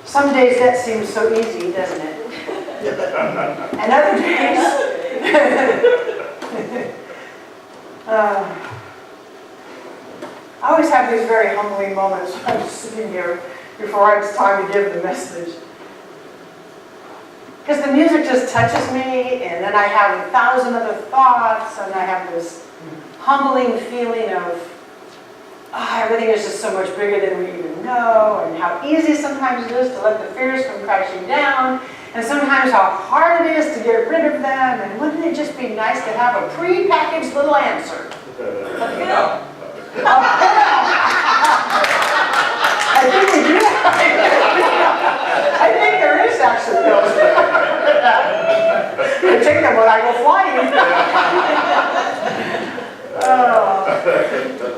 Some days that seems so easy, doesn't it? And other days, I always have these very humbling moments when I'm just sitting here before it's time to give the message. Because the music just touches me, and then I have 1,000 other thoughts, and I have this humbling feeling of everything is just so much bigger than we even know, and how easy sometimes it is to let the fears come crashing down, and sometimes how hard it is to get rid of them, and wouldn't it just be nice to have a pre-packaged little answer? A pill. I think we do. I think there is actually pills. I take them when I go flying.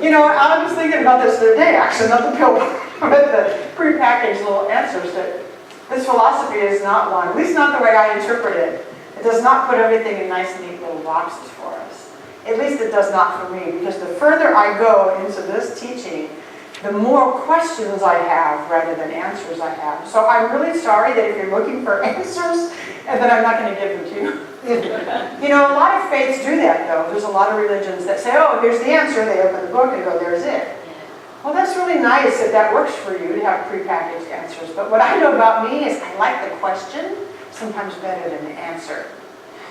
You know, I was thinking about this the other day, actually, not the pill, but the prepackaged little answers, that this philosophy is not one, at least not the way I interpret it. It does not put everything in nice, neat little boxes for us. At least it does not for me, because the further I go into this teaching, the more questions I have rather than answers I have. So I'm really sorry that if you're looking for answers, and then I'm not going to give them to you. You know, a lot of faiths do that, though. There's a lot of religions that say, oh, here's the answer. They open the book and go, there's it. Well, that's really nice if that works for you to have prepackaged answers. But what I know about me is I like the question sometimes better than the answer.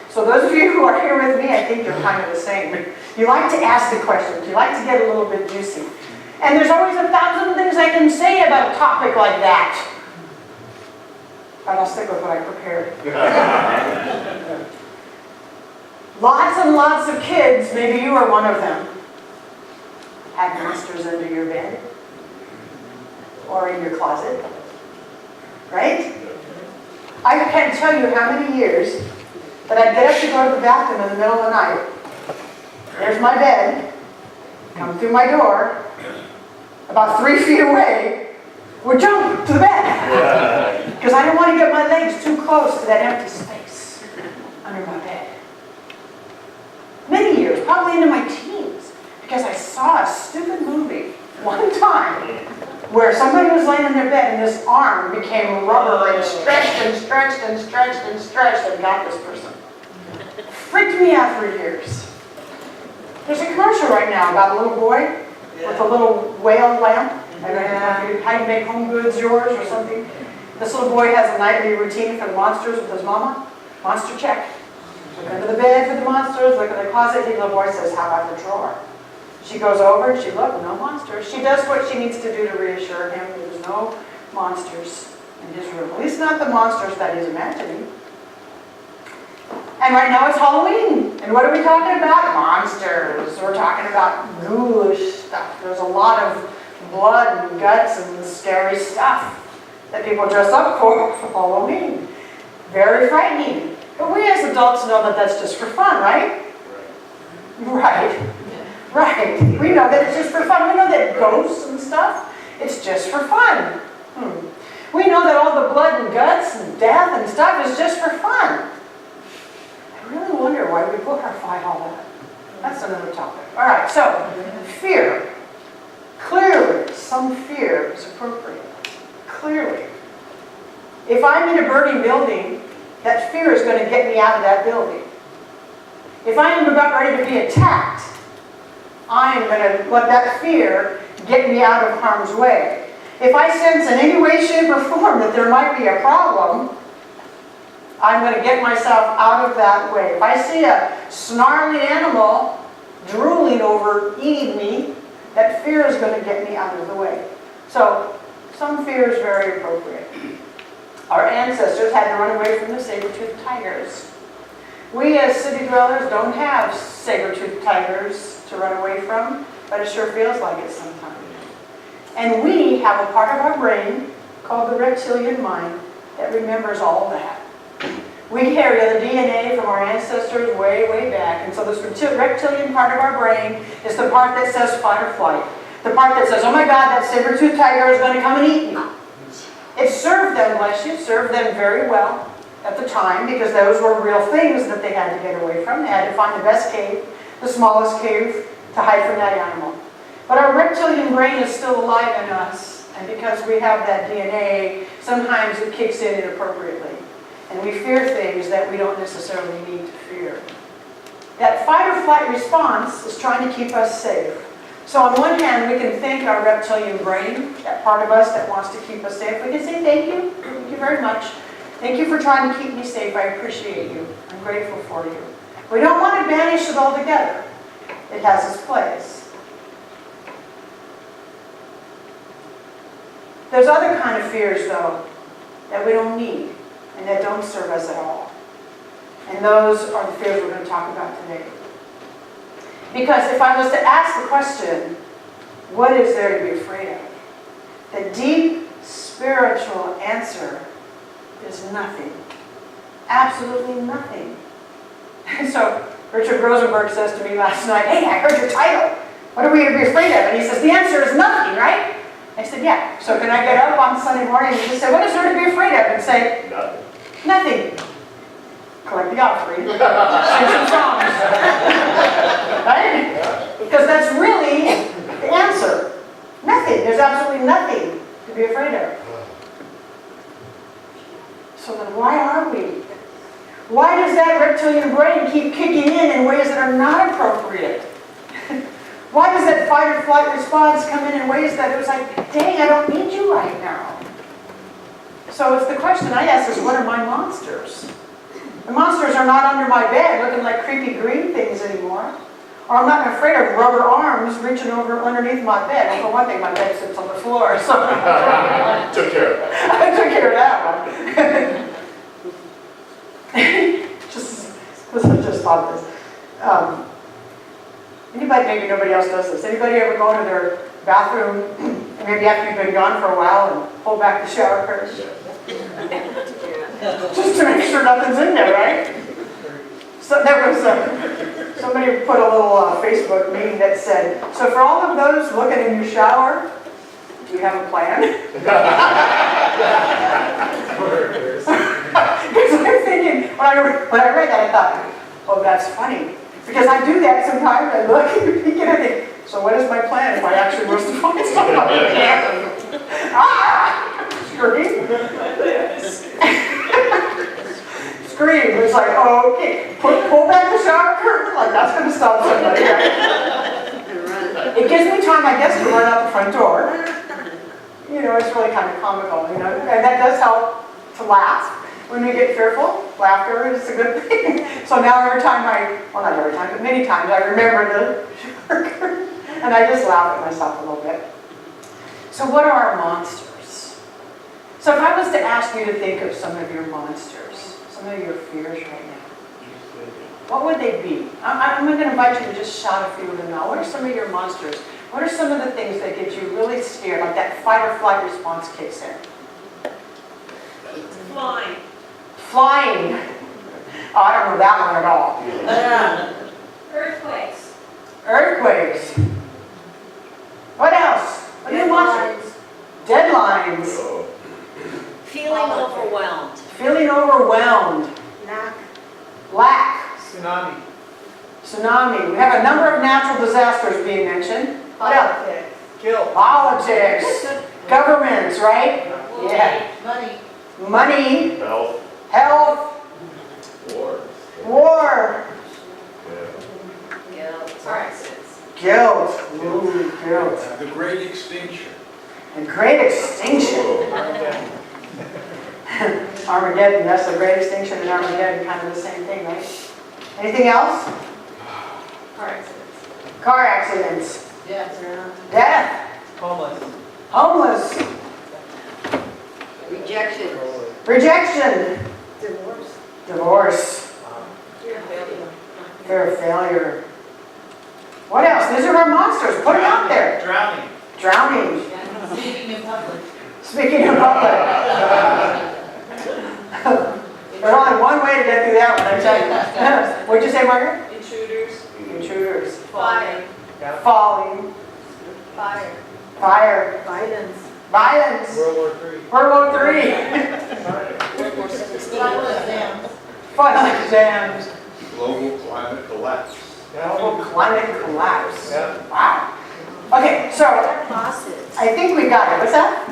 So those of you who are here with me, I think you're kind of the same. You like to ask the questions. You like to get a little bit juicy. And there's always 1,000 things I can say about a topic like that. But I'll stick with what I prepared. Lots and lots of kids, maybe you are one of them, had monsters under your bed or in your closet, right? I can't tell you how many years that I'd get up to go to the bathroom in the middle of the night. There's my bed, come through my door, about 3 feet away, would jump to the bed. Because I didn't want to get my legs too close to that empty space under my bed. Many years, probably into my teens, because I saw a stupid movie one time where somebody was laying in their bed and this arm became rubber and stretched and stretched and stretched and stretched and got this person. Freaked me out for years. There's a commercial right now about a little boy with a little whale lamp. How you make home goods yours or something. This little boy has a nightly routine for the monsters with his mama. Monster check. Look under the bed for the monsters, look in the closet. The little boy says, how about the drawer? She goes over and she looks, no monsters. She does what she needs to do to reassure him there's no monsters in his room. At least not the monsters that he's imagining. And right now it's Halloween. And what are we talking about? Monsters. We're talking about ghoulish stuff. There's a lot of blood and guts and scary stuff that people dress up for Halloween. Very frightening. But we as adults know that that's just for fun, right? Right. Right. We know that it's just for fun. We know that ghosts and stuff, it's just for fun. We know that all the blood and guts and death and stuff is just for fun. I really wonder why we glorify all that. That's another topic. All right, so fear. Clearly, some fear is appropriate. Clearly. If I'm in a burning building, that fear is going to get me out of that building. If I am about ready to be attacked, I am going to let that fear get me out of harm's way. If I sense in any way, shape, or form that there might be a problem, I'm going to get myself out of that way. If I see a snarly animal drooling over eating me, that fear is going to get me out of the way. So, some fear is very appropriate. Our ancestors had to run away from the saber-toothed tigers. We as city dwellers don't have saber-toothed tigers to run away from, but it sure feels like it sometimes. And we have a part of our brain called the reptilian mind that remembers all of that. We carry the DNA from our ancestors way, way back. And so this reptilian part of our brain is the part that says fight or flight. The part that says, oh my God, that saber-toothed tiger is going to come and eat me. It served them, bless you, served them very well at the time because those were real things that they had to get away from. They had to find the best cave, the smallest cave to hide from that animal. But our reptilian brain is still alive in us. And because we have that DNA, sometimes it kicks in inappropriately. And we fear things that we don't necessarily need to fear. That fight or flight response is trying to keep us safe. So on one hand, we can thank our reptilian brain, that part of us that wants to keep us safe. We can say thank you very much. Thank you for trying to keep me safe. I appreciate you. I'm grateful for you. We don't want to banish it altogether. It has its place. There's other kind of fears, though, that we don't need and that don't serve us at all. And those are the fears we're going to talk about today. Because if I was to ask the question, what is there to be afraid of? The deep spiritual answer is nothing. Absolutely nothing. And so Richard Rosenberg says to me last night, hey, I heard your title. What are we to be afraid of? And he says, the answer is nothing, right? I said, yeah. So can I get up on Sunday morning and just say, what is there to be afraid of? And say, nothing. Collect the offering. Sing some songs. Right? Because that's really the answer. Nothing. There's absolutely nothing to be afraid of. So then why are we? Why does that reptilian brain keep kicking in ways that are not appropriate? Why does that fight or flight response come in ways that it was like, dang, I don't need you right now? So it's the question I ask is, what are my monsters? The monsters are not under my bed looking like creepy green things anymore. Or I'm not afraid of rubber arms reaching over underneath my bed. Well, for one thing, my bed sits on the floor. So Took care of that. I took care of that one. just thought this. Anybody, maybe nobody else does this. Anybody ever go into their bathroom, and maybe after you've been gone for a while, and pull back the shower curtain? Just to make sure nothing's in there, right? So there was somebody put a little Facebook meme that said, so for all of those looking in your shower, do you have a plan? Because I'm thinking, when I read that, I thought, oh, that's funny. Because I do that sometimes. I look and peek and I think, so what is my plan if I actually was to find somebody? Scream. Scream. It's like, oh, okay. Pull back the shower curtain. Like, that's going to stop somebody. Right? It gives me time, I guess, to run out the front door. You know, it's really kind of comical, you know. And that does help to laugh. When we get fearful, laughter is a good thing. So now every time well, not every time, but many times I remember the shower curtain. And I just laugh at myself a little bit. So what are our monsters? So if I was to ask you to think of some of your monsters, some of your fears right now, what would they be? I'm going to invite you to just shout a few of them now. What are some of your monsters? What are some of the things that get you really scared, like that fight or flight response kicks in? Flying. Flying. Oh, I don't know that one at all. Earthquakes. Earthquakes. What else? What are your monsters? Deadlines. Feeling overwhelmed. Feeling overwhelmed. Lack. Tsunami. Tsunami. We have a number of natural disasters being mentioned. What else? Kill. Politics. Governments, right? Yeah. Money. Health. War. Guilt. Car accidents. Guilt. Ooh, guilt. The Great Extinction. And great extinction. Armageddon, that's the great extinction and Armageddon, kind of the same thing, right? Anything else? Car accidents. Car accidents. Death. Homeless. Rejection. Divorce. Fear of failure. What else? These are our monsters. Put them out there. Drowning. Speaking in public. There's only one way to get through that one, I tell you. What'd you say, Margaret? Intruders. Fire. Falling. Fire. Violence. World War III. Final exams. Global climate collapse. Global climate collapse. Yeah. Wow. Okay, so I think we got it. What's that?